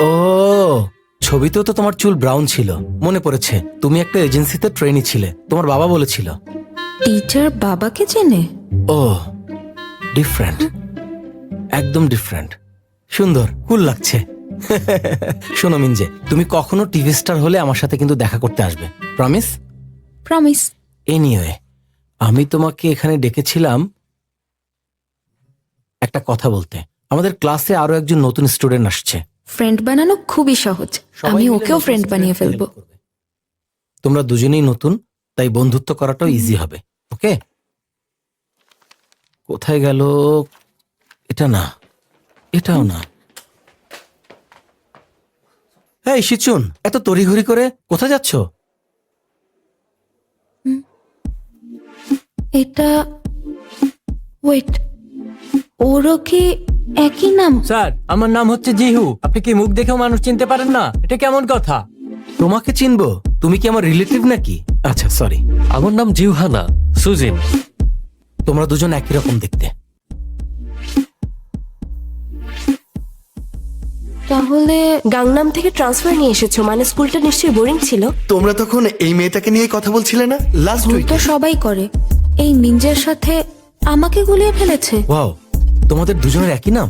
ও, ছবিতেও তো তোমার চুল ব্রাউন ছিল, মনে পড়েছে। তুমি একটা এজেন্সিতে ট্রেনি ছিলে, তোমার বাবা বলেছিল। টিচার বাবাকে চেনে? ও, ডিফারেন্ট, একদম ডিফারেন্ট। সুন্দর, কুল লাগছে। শোনো মিনজে, তুমি কখনো টিভি স্টার হলে আমার সাথে কিন্তু দেখা করতে আসবে, প্রমিস? প্রমিস। এনিওয়ে, আমি তোমাকে এখানে ডেকেছিলাম একটা কথা বলতে। আমাদের ক্লাসে আরো একজন নতুন স্টুডেন্ট আসছে। ফ্রেন্ড বানানো খুবই সহজ, সবাই আমি মিলে ওকেও নতুন ফ্রেন্ড বানিয়ে student-কে ফেলবো। help করবে। তোমরা দুজনেই নতুন, তাই বন্ধুত্ব করাটাও ইজি হবে। ওকে, কোথায় গেল? এটা না, এটাও না। এই শিচুন, এত তড়িঘড়ি করে কোথায় যাচ্ছ? এটা ওয়েট, ওরও কি একই নাম? স্যার, আমার নাম হচ্ছে জিহু। আপনি কি মুখ দেখেও মানুষ চিনতে পারেন না? এটা কেমন কথা? তোমাকে চিনবো? তুমি কি আমার রিলেটিভ নাকি? আচ্ছা, সরি। আমার নাম জিউহানা সুজিন। তোমরা দুজন একই রকম দেখতে। তাহলে গাংনাম থেকে ট্রান্সফার নিয়ে এসেছো, মানে স্কুলটা নিশ্চয়ই বোরিং ছিল। তোমরা তখন এই মেয়েটাকে নিয়ে কথা বলছিলে না লাস্ট ভুল উইক? তো সবাই করে, এই মিঞ্জের সাথে আমাকে গুলিয়ে ফেলেছে। ওয়াও, তোমাদের দুজনের একই নাম?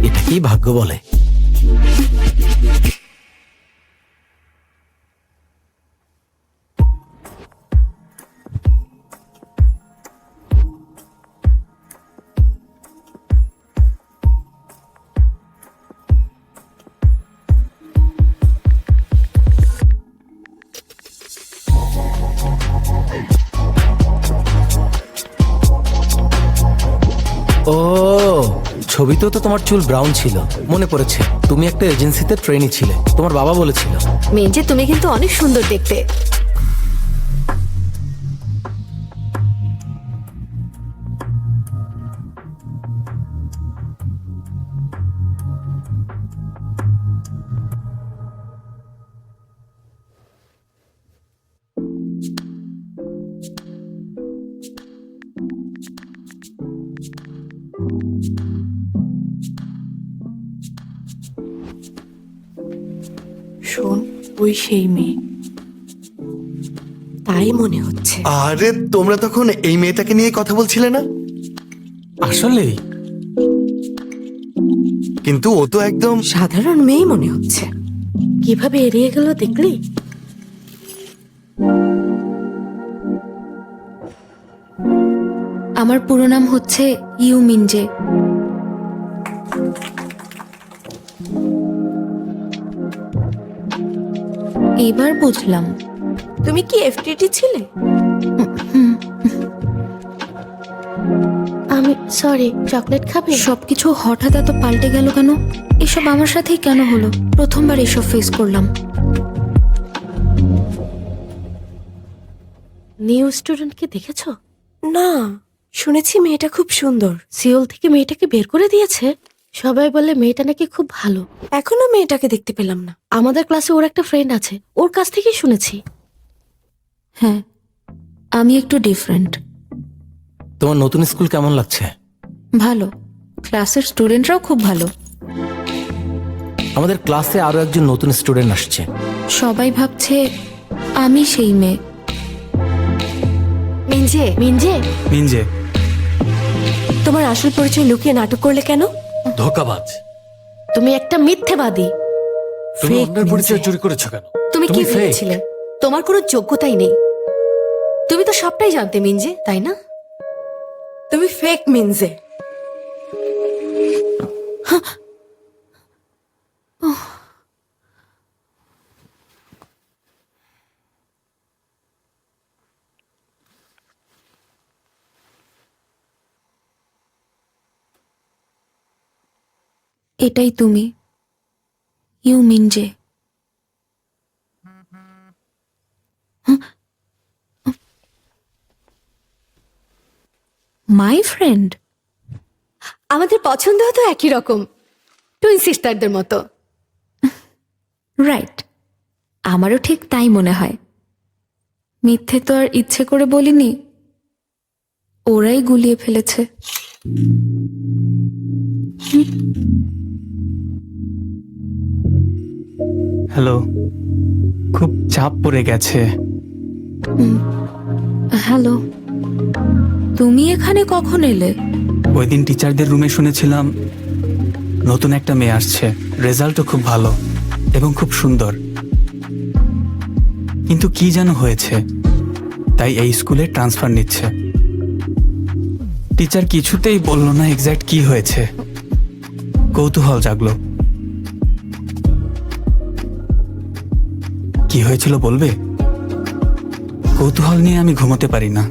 এটাকেই ভাগ্য বলে। ও, ছবিতেও তো তোমার চুল ব্রাউন ছিল, মনে পড়েছে। তুমি একটা এজেন্সিতে ট্রেনি ছিলে, তোমার বাবা বলেছিল। মেঞ্জে, তুমি কিন্তু অনেক সুন্দর দেখতে। শোন, ওই সেই মেয়ে, তাই মনে হচ্ছে। আরে তোমরা তখন এই মেয়েটাকে নিয়ে কথা বলছিলে না? আসলেই? কিন্তু ও তো একদম সাধারণ মেয়ে মনে হচ্ছে। কিভাবে এড়িয়ে গেল দেখলি? আমার পুরো নাম হচ্ছে ইউ মিঞ্জে। এবার বুঝলাম। তুমি কি এফটিটি ছিলে? আমি সরি, চকলেট খাবে? সবকিছু হঠাৎ এত পাল্টে গেল কেন? এসব আমার সাথেই কেন হলো? প্রথমবার এসব ফেস করলাম। নিউ স্টুডেন্টকে দেখেছো? না, শুনেছি মেয়েটা খুব সুন্দর। সিওল থেকে মেয়েটাকে বের করে দিয়েছে। সবাই বলে মেয়েটা নাকি খুব ভালো। এখনো মেয়েটাকে দেখতে পেলাম না। আমাদের ক্লাসে ওর একটা ফ্রেন্ড আছে, ওর কাছ থেকেই শুনেছি। হ্যাঁ, আমি একটু ডিফারেন্ট। তোমার নতুন স্কুল কেমন লাগছে? ভালো, ক্লাসের স্টুডেন্টরাও খুব ভালো। আমাদের ক্লাসে আরো একজন নতুন স্টুডেন্ট আসছে। সবাই ভাবছে আমি সেই মেয়ে। মিঞ্জে, মিঞ্জে, মিনজে, তোমার আসল পরিচয় লুকিয়ে নাটক করলে কেন? ধোকাবাজ। তুমি একটা মিথ্যেবাদী। তুমি Fake অন্যের পরিচয় মিনজে। চুরি করেছো কেন? তুমি কি তুমি fake। ভেবেছিলে? তোমার কোনো যোগ্যতাই নেই। তুমি তো সবটাই জানতে মিঞ্জে, তাই না? তুমি ফেক মিঞ্জে। এটাই তুমি, ইউ মিঞ্জে। My friend? আমাদের পছন্দ তো একই রকম, টুইন সিস্টারদের মতো। রাইট, আমারও ঠিক তাই মনে হয়। মিথ্যে তো আর ইচ্ছে করে বলিনি, ওরাই গুলিয়ে ফেলেছে। হ্যালো, খুব চাপ পড়ে গেছে। হ্যালো, তুমি এখানে কখন এলে? ওই দিন টিচারদের রুমে শুনেছিলাম নতুন একটা মেয়ে আসছে, রেজাল্টও খুব ভালো এবং খুব সুন্দর, কিন্তু কি যেন হয়েছে, তাই এই স্কুলে ট্রান্সফার নিচ্ছে। টিচার কিছুতেই বলল না এক্স্যাক্ট কি হয়েছে। কৌতূহল জাগলো। কি হয়েছিল বলবে? কৌতূহল নিয়ে আমি ঘুমোতে পারি না।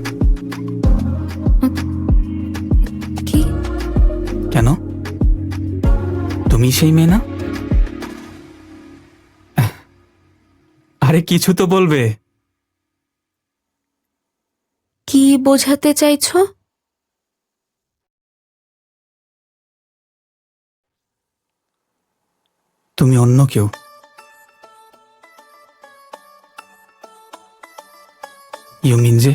কি? কেন? তুমি সেই মেয়ে না? আরে কিছু তো বলবে। কি বোঝাতে চাইছো? তুমি অন্য কেউ। ইউ মিন যে